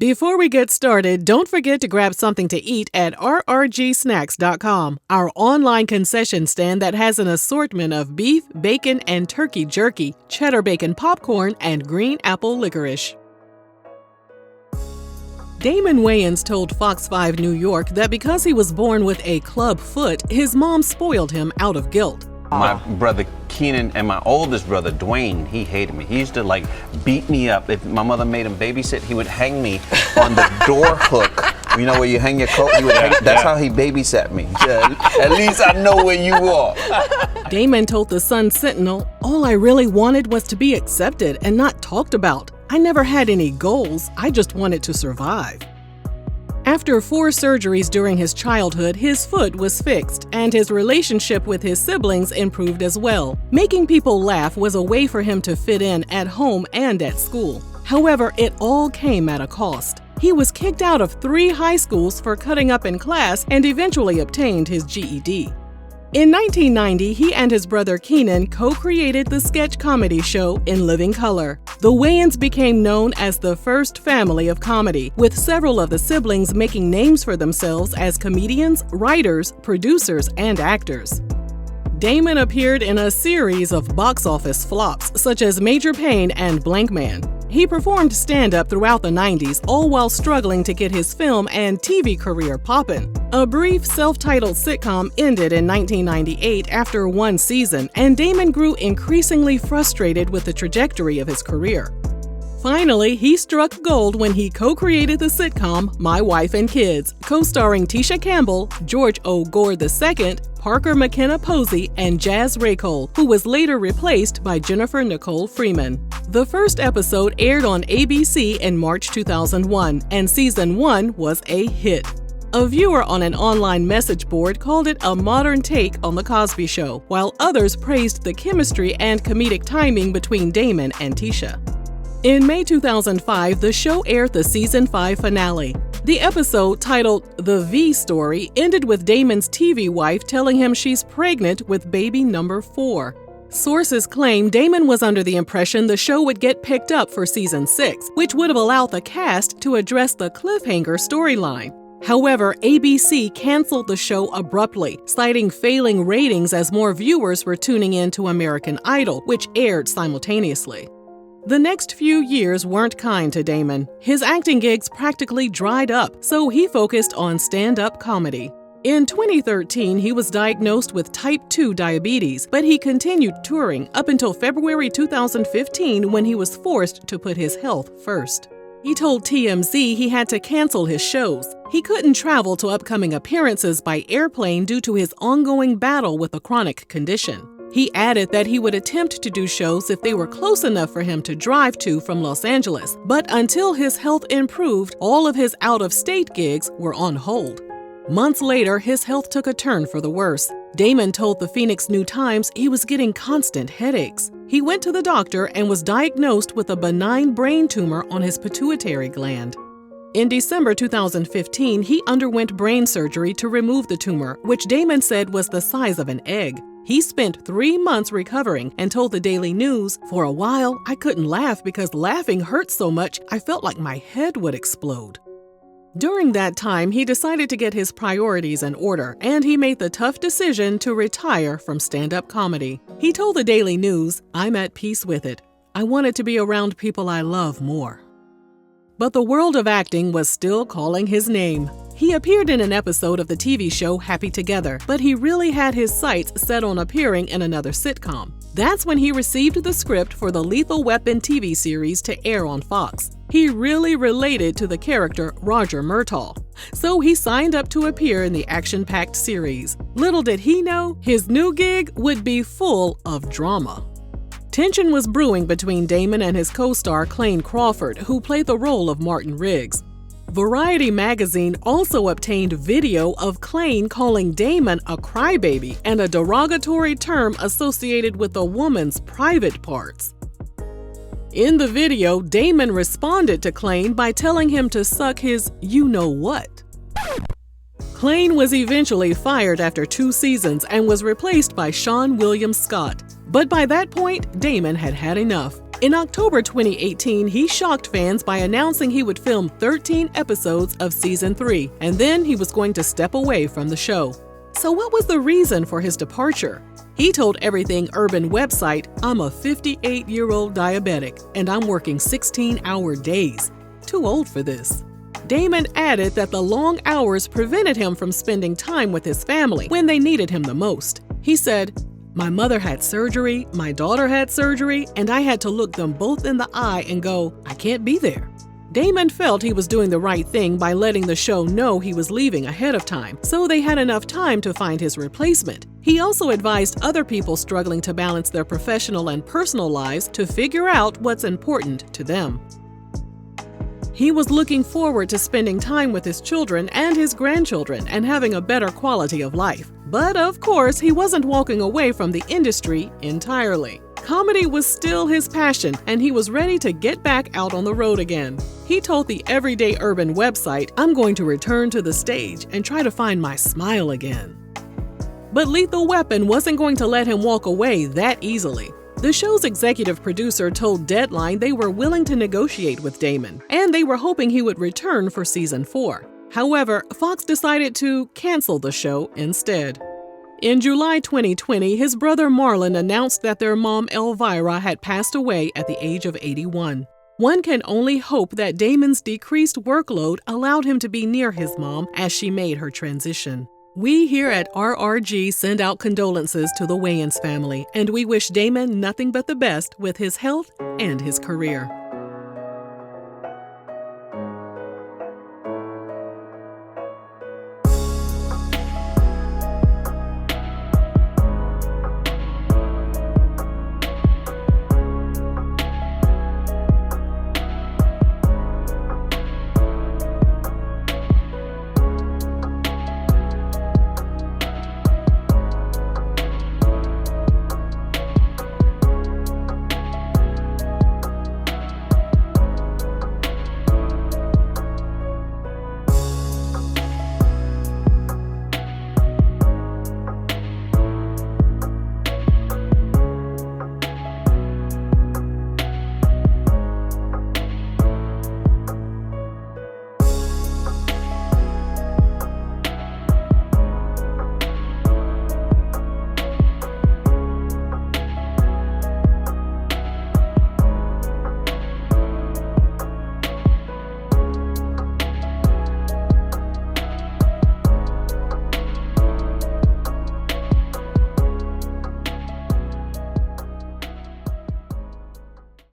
Before we get started, don't forget to grab something to eat at rrgsnacks.com, our online concession stand that has an assortment of beef, bacon, and turkey jerky, cheddar bacon popcorn, and green apple licorice. Damon Wayans told Fox 5 New York that because he was born with a club foot, his mom spoiled him out of guilt. My brother Keenan and my oldest brother Dwayne, he hated me. He used to beat me up. If my mother made him babysit, he would hang me on the door hook. You know where you hang your coat? That's how he babysat me. Yeah, at least I know where you are. Damon told the Sun Sentinel, "All I really wanted was to be accepted and not talked about. I never had any goals. I just wanted to survive." After 4 surgeries during his childhood, his foot was fixed, and his relationship with his siblings improved as well. Making people laugh was a way for him to fit in at home and at school. However, it all came at a cost. He was kicked out of 3 high schools for cutting up in class and eventually obtained his GED. In 1990, he and his brother Keenan co-created the sketch comedy show In Living Color. The Wayans became known as the first family of comedy, with several of the siblings making names for themselves as comedians, writers, producers, and actors. Damon appeared in a series of box office flops, such as Major Payne and Blank Man. He performed stand-up throughout the 90s, all while struggling to get his film and TV career poppin'. A brief self-titled sitcom ended in 1998 after 1 season, and Damon grew increasingly frustrated with the trajectory of his career. Finally, he struck gold when he co-created the sitcom My Wife and Kids, co-starring Tisha Campbell, George O. Gore II, Parker McKenna Posey, and Jazz Raycole, who was later replaced by Jennifer Nicole Freeman. The first episode aired on ABC in March 2001, and Season 1 was a hit. A viewer on an online message board called it a modern take on The Cosby Show, while others praised the chemistry and comedic timing between Damon and Tisha. In May 2005, the show aired the Season 5 finale. The episode, titled The V Story, ended with Damon's TV wife telling him she's pregnant with baby number 4. Sources claim Damon was under the impression the show would get picked up for Season 6, which would have allowed the cast to address the cliffhanger storyline. However, ABC canceled the show abruptly, citing failing ratings as more viewers were tuning in to American Idol, which aired simultaneously. The next few years weren't kind to Damon. His acting gigs practically dried up, so he focused on stand-up comedy. In 2013, he was diagnosed with type 2 diabetes, but he continued touring up until February 2015 when he was forced to put his health first. He told TMZ he had to cancel his shows. He couldn't travel to upcoming appearances by airplane due to his ongoing battle with a chronic condition. He added that he would attempt to do shows if they were close enough for him to drive to from Los Angeles, but until his health improved, all of his out-of-state gigs were on hold. Months later, his health took a turn for the worse. Damon told the Phoenix New-Times he was getting constant headaches. He went to the doctor and was diagnosed with a benign brain tumor on his pituitary gland. In December 2015, he underwent brain surgery to remove the tumor, which Damon said was the size of an egg. He spent 3 months recovering and told the Daily News, "For a while, I couldn't laugh because laughing hurt so much I felt like my head would explode." During that time, he decided to get his priorities in order, and he made the tough decision to retire from stand-up comedy. He told the Daily News, "I'm at peace with it. I wanted to be around people I love more." But the world of acting was still calling his name. He appeared in an episode of the TV show Happy Together, but he really had his sights set on appearing in another sitcom. That's when he received the script for the Lethal Weapon TV series to air on Fox. He really related to the character Roger Murtaugh, so he signed up to appear in the action-packed series. Little did he know, his new gig would be full of drama. Tension was brewing between Damon and his co-star Clayne Crawford, who played the role of Martin Riggs. Variety magazine also obtained video of Clayne calling Damon a crybaby and a derogatory term associated with a woman's private parts. In the video, Damon responded to Clayne by telling him to suck his you-know-what. Clayne was eventually fired after 2 seasons and was replaced by Sean William Scott. But by that point, Damon had had enough. In October 2018, he shocked fans by announcing he would film 13 episodes of Season 3, and then he was going to step away from the show. So what was the reason for his departure? He told Everything Urban website, "I'm a 58-year-old diabetic, and I'm working 16-hour days. Too old for this." Damon added that the long hours prevented him from spending time with his family when they needed him the most. He said, "My mother had surgery, my daughter had surgery, and I had to look them both in the eye and go, I can't be there." Damon felt he was doing the right thing by letting the show know he was leaving ahead of time, so they had enough time to find his replacement. He also advised other people struggling to balance their professional and personal lives to figure out what's important to them. He was looking forward to spending time with his children and his grandchildren and having a better quality of life. But of course, he wasn't walking away from the industry entirely. Comedy was still his passion, and he was ready to get back out on the road again. He told the Everyday Urban website, "I'm going to return to the stage and try to find my smile again." But Lethal Weapon wasn't going to let him walk away that easily. The show's executive producer told Deadline they were willing to negotiate with Damon, and they were hoping he would return for Season 4. However, Fox decided to cancel the show instead. In July 2020, his brother Marlon announced that their mom Elvira had passed away at the age of 81. One can only hope that Damon's decreased workload allowed him to be near his mom as she made her transition. We here at RRG send out condolences to the Wayans family, and we wish Damon nothing but the best with his health and his career.